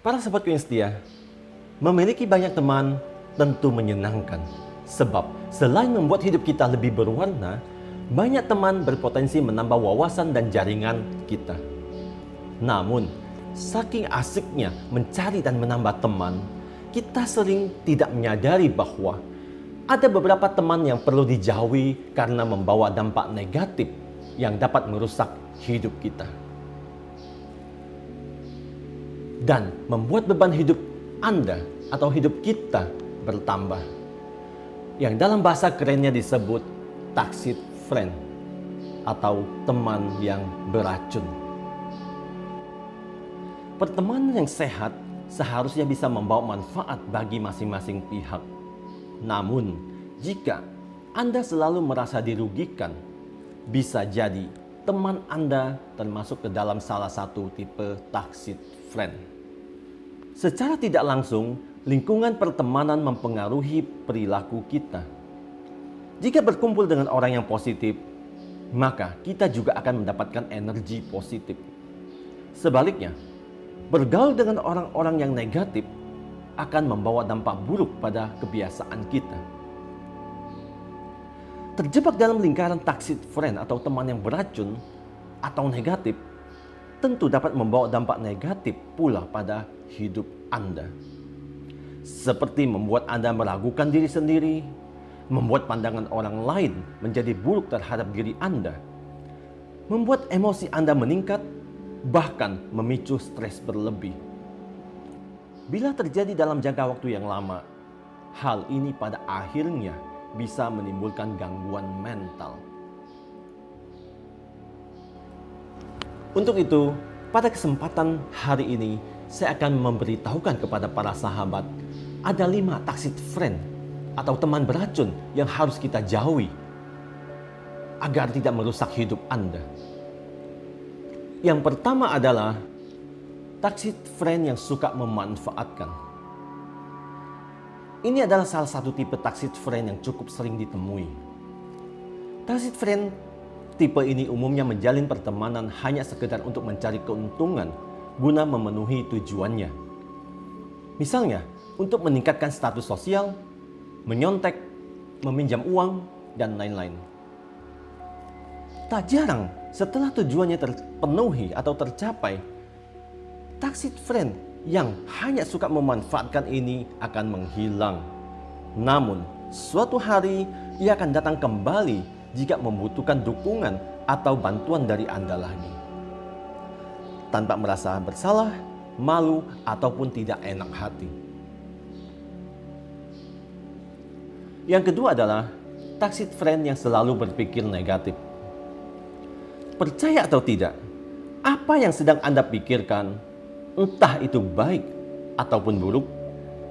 Para sahabatku yang setia, memiliki banyak teman tentu menyenangkan. Sebab selain membuat hidup kita lebih berwarna, banyak teman berpotensi menambah wawasan dan jaringan kita. Namun, saking asiknya mencari dan menambah teman, kita sering tidak menyadari bahwa ada beberapa teman yang perlu dijauhi karena membawa dampak negatif yang dapat merusak hidup kita dan membuat beban hidup Anda atau hidup kita bertambah, yang dalam bahasa kerennya disebut toxic friend atau teman yang beracun. Pertemanan yang sehat seharusnya bisa membawa manfaat bagi masing-masing pihak. Namun, jika Anda selalu merasa dirugikan, bisa jadi teman Anda termasuk ke dalam salah satu tipe toxic friend. Secara tidak langsung, lingkungan pertemanan mempengaruhi perilaku kita. Jika berkumpul dengan orang yang positif, maka kita juga akan mendapatkan energi positif. Sebaliknya, bergaul dengan orang-orang yang negatif akan membawa dampak buruk pada kebiasaan kita. Terjebak dalam lingkaran toxic friend atau teman yang beracun atau negatif tentu dapat membawa dampak negatif pula pada hidup Anda. Seperti membuat Anda meragukan diri sendiri, membuat pandangan orang lain menjadi buruk terhadap diri Anda, membuat emosi Anda meningkat, bahkan memicu stres berlebih. Bila terjadi dalam jangka waktu yang lama, hal ini pada akhirnya bisa menimbulkan gangguan mental. Untuk itu, pada kesempatan hari ini, saya akan memberitahukan kepada para sahabat, ada 5 toxic friend atau teman beracun yang harus kita jauhi agar tidak merusak hidup Anda. Yang pertama adalah toxic friend yang suka memanfaatkan. Ini adalah salah satu tipe toxic friend yang cukup sering ditemui. Toxic friend tipe ini umumnya menjalin pertemanan hanya sekedar untuk mencari keuntungan guna memenuhi tujuannya. Misalnya, untuk meningkatkan status sosial, menyontek, meminjam uang, dan lain-lain. Tak jarang setelah tujuannya terpenuhi atau tercapai, toxic friend yang hanya suka memanfaatkan ini akan menghilang. Namun, suatu hari ia akan datang kembali jika membutuhkan dukungan atau bantuan dari Anda lagi. Tanpa merasa bersalah, malu, ataupun tidak enak hati. Yang kedua adalah toxic friend yang selalu berpikir negatif. Percaya atau tidak, apa yang sedang Anda pikirkan, entah itu baik ataupun buruk,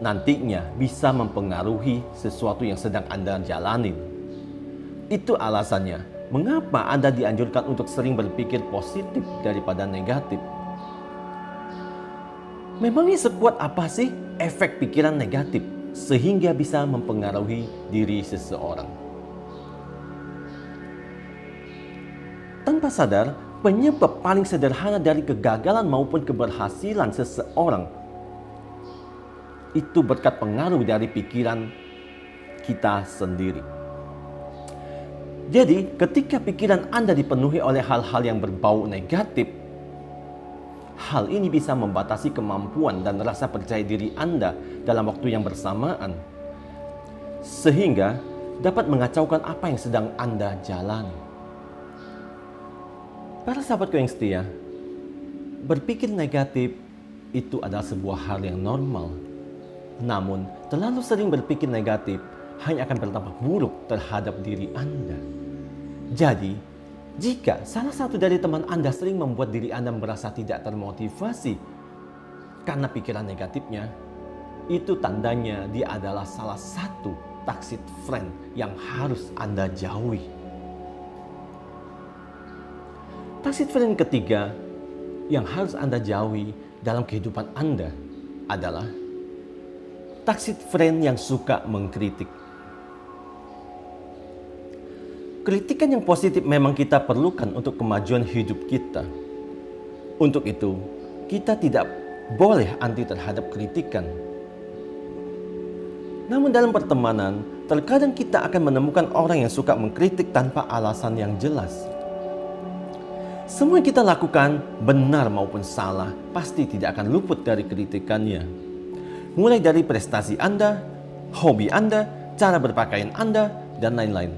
nantinya bisa mempengaruhi sesuatu yang sedang Anda jalanin. Itu alasannya mengapa Anda dianjurkan untuk sering berpikir positif daripada negatif. Memangnya sekuat apa sih efek pikiran negatif sehingga bisa mempengaruhi diri seseorang? Tanpa sadar, penyebab paling sederhana dari kegagalan maupun keberhasilan seseorang itu berkat pengaruh dari pikiran kita sendiri. Jadi, ketika pikiran Anda dipenuhi oleh hal-hal yang berbau negatif, hal ini bisa membatasi kemampuan dan rasa percaya diri Anda dalam waktu yang bersamaan, sehingga dapat mengacaukan apa yang sedang Anda jalani. Para sahabatku yang setia, berpikir negatif itu adalah sebuah hal yang normal. Namun, terlalu sering berpikir negatif hanya akan berdampak buruk terhadap diri Anda. Jadi, jika salah satu dari teman Anda sering membuat diri Anda merasa tidak termotivasi karena pikiran negatifnya, itu tandanya dia adalah salah satu toxic friend yang harus Anda jauhi. Toxic friend ketiga yang harus Anda jauhi dalam kehidupan Anda adalah toxic friend yang suka mengkritik. Kritikan yang positif memang kita perlukan untuk kemajuan hidup kita. Untuk itu, kita tidak boleh anti terhadap kritikan. Namun dalam pertemanan, terkadang kita akan menemukan orang yang suka mengkritik tanpa alasan yang jelas. Semua yang kita lakukan, benar maupun salah, pasti tidak akan luput dari kritikannya. Mulai dari prestasi Anda, hobi Anda, cara berpakaian Anda, dan lain-lain.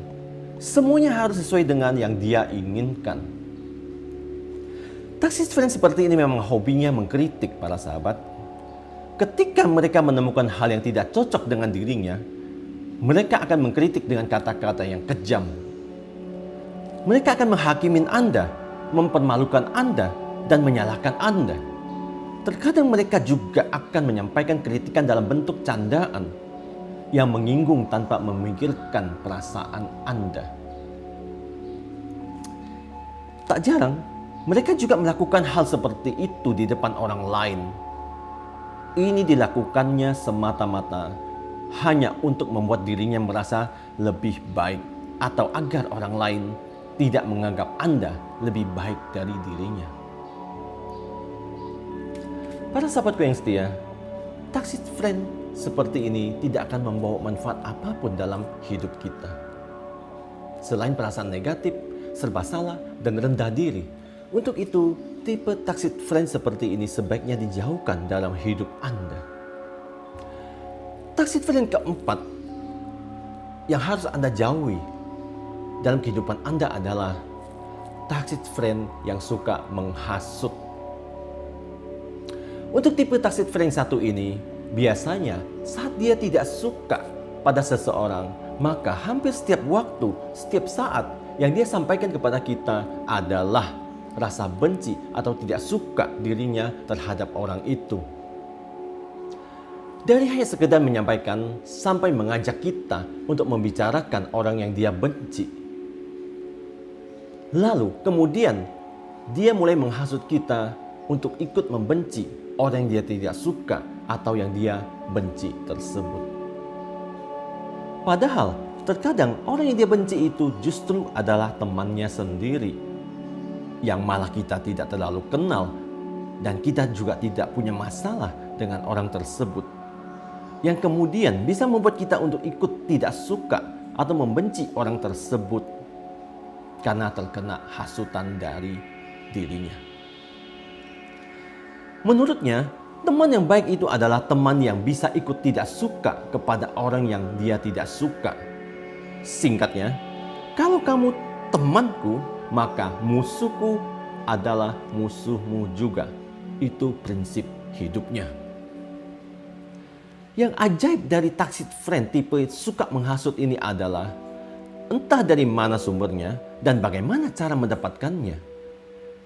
Semuanya harus sesuai dengan yang dia inginkan. Toxic friend seperti ini memang hobinya mengkritik para sahabat. Ketika mereka menemukan hal yang tidak cocok dengan dirinya, mereka akan mengkritik dengan kata-kata yang kejam. Mereka akan menghakimi Anda, mempermalukan Anda, dan menyalahkan Anda. Terkadang mereka juga akan menyampaikan kritikan dalam bentuk candaan yang menyinggung tanpa memikirkan perasaan Anda. Tak jarang, mereka juga melakukan hal seperti itu di depan orang lain. Ini dilakukannya semata-mata hanya untuk membuat dirinya merasa lebih baik atau agar orang lain tidak menganggap Anda lebih baik dari dirinya. Para sahabatku yang setia, toxic friend seperti ini tidak akan membawa manfaat apapun dalam hidup kita. Selain perasaan negatif, serba salah, dan rendah diri. Untuk itu, tipe toxic friend seperti ini sebaiknya dijauhkan dalam hidup Anda. Toxic friend yang keempat yang harus Anda jauhi dalam kehidupan Anda adalah toxic friend yang suka menghasut. Untuk tipe toxic friend yang satu ini, biasanya saat dia tidak suka pada seseorang, maka hampir setiap waktu, setiap saat yang dia sampaikan kepada kita adalah rasa benci atau tidak suka dirinya terhadap orang itu. Dari hanya sekedar menyampaikan sampai mengajak kita untuk membicarakan orang yang dia benci. Lalu kemudian dia mulai menghasut kita untuk ikut membenci orang yang dia tidak suka atau yang dia benci tersebut. Padahal terkadang orang yang dia benci itu justru adalah temannya sendiri, yang malah kita tidak terlalu kenal dan kita juga tidak punya masalah dengan orang tersebut, yang kemudian bisa membuat kita untuk ikut tidak suka atau membenci orang tersebut karena terkena hasutan dari dirinya. Menurutnya, teman yang baik itu adalah teman yang bisa ikut tidak suka kepada orang yang dia tidak suka. Singkatnya, kalau kamu temanku, maka musuhku adalah musuhmu juga. Itu prinsip hidupnya. Yang ajaib dari toxic friend tipe suka menghasut ini adalah entah dari mana sumbernya dan bagaimana cara mendapatkannya.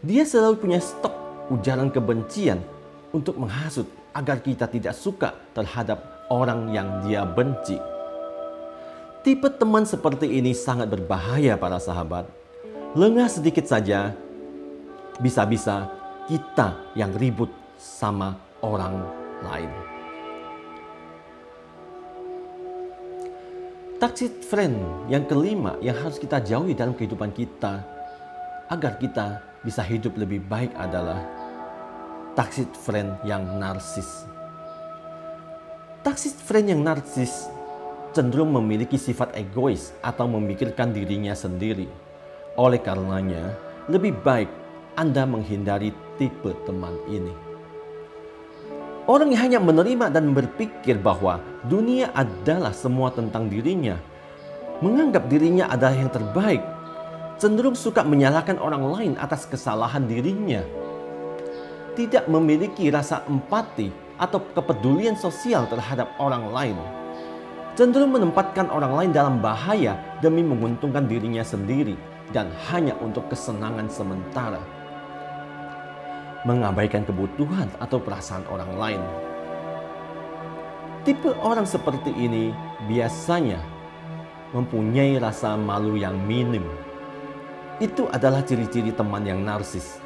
Dia selalu punya stok ujaran kebencian untuk menghasut agar kita tidak suka terhadap orang yang dia benci. Tipe teman seperti ini sangat berbahaya para sahabat. Lengah sedikit saja, bisa-bisa kita yang ribut sama orang lain. Toxic friend yang kelima yang harus kita jauhi dalam kehidupan kita agar kita bisa hidup lebih baik adalah toxic friend yang narsis. Toxic friend yang narsis cenderung memiliki sifat egois atau memikirkan dirinya sendiri. Oleh karenanya, lebih baik Anda menghindari tipe teman ini. Orang yang hanya menerima dan berpikir bahwa dunia adalah semua tentang dirinya, menganggap dirinya adalah yang terbaik, cenderung suka menyalahkan orang lain atas kesalahan dirinya, tidak memiliki rasa empati atau kepedulian sosial terhadap orang lain, cenderung menempatkan orang lain dalam bahaya demi menguntungkan dirinya sendiri dan hanya untuk kesenangan sementara, mengabaikan kebutuhan atau perasaan orang lain. Tipe orang seperti ini biasanya mempunyai rasa malu yang minim. Itu adalah ciri-ciri teman yang narsis.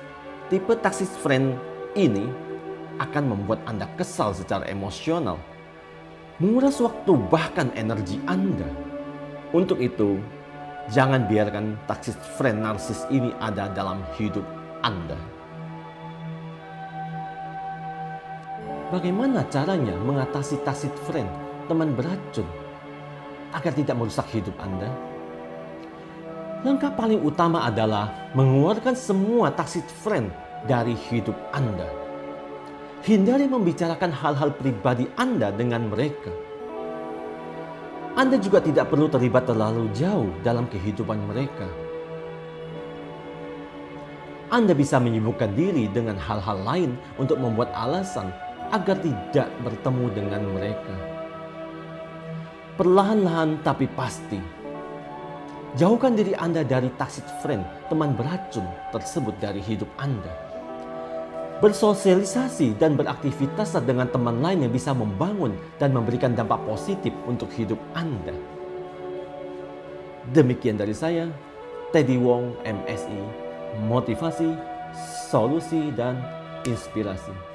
Tipe toxic friend ini akan membuat Anda kesal secara emosional, menguras waktu bahkan energi Anda. Untuk itu, jangan biarkan toxic friend narsis ini ada dalam hidup Anda. bagaimana caranya mengatasi toxic friend, teman beracun, agar tidak merusak hidup Anda? Langkah paling utama adalah mengeluarkan semua toxic friend dari hidup Anda. Hindari membicarakan hal-hal pribadi Anda dengan mereka. Anda juga tidak perlu terlibat terlalu jauh dalam kehidupan mereka. Anda bisa menyibukkan diri dengan hal-hal lain untuk membuat alasan agar tidak bertemu dengan mereka. Perlahan-lahan tapi pasti, jauhkan diri Anda dari toxic friend, teman beracun tersebut dari hidup Anda. Bersosialisasi dan beraktivitas dengan teman lain yang bisa membangun dan memberikan dampak positif untuk hidup Anda. Demikian dari saya, Teddy Wong, MSI, motivasi, solusi, dan inspirasi.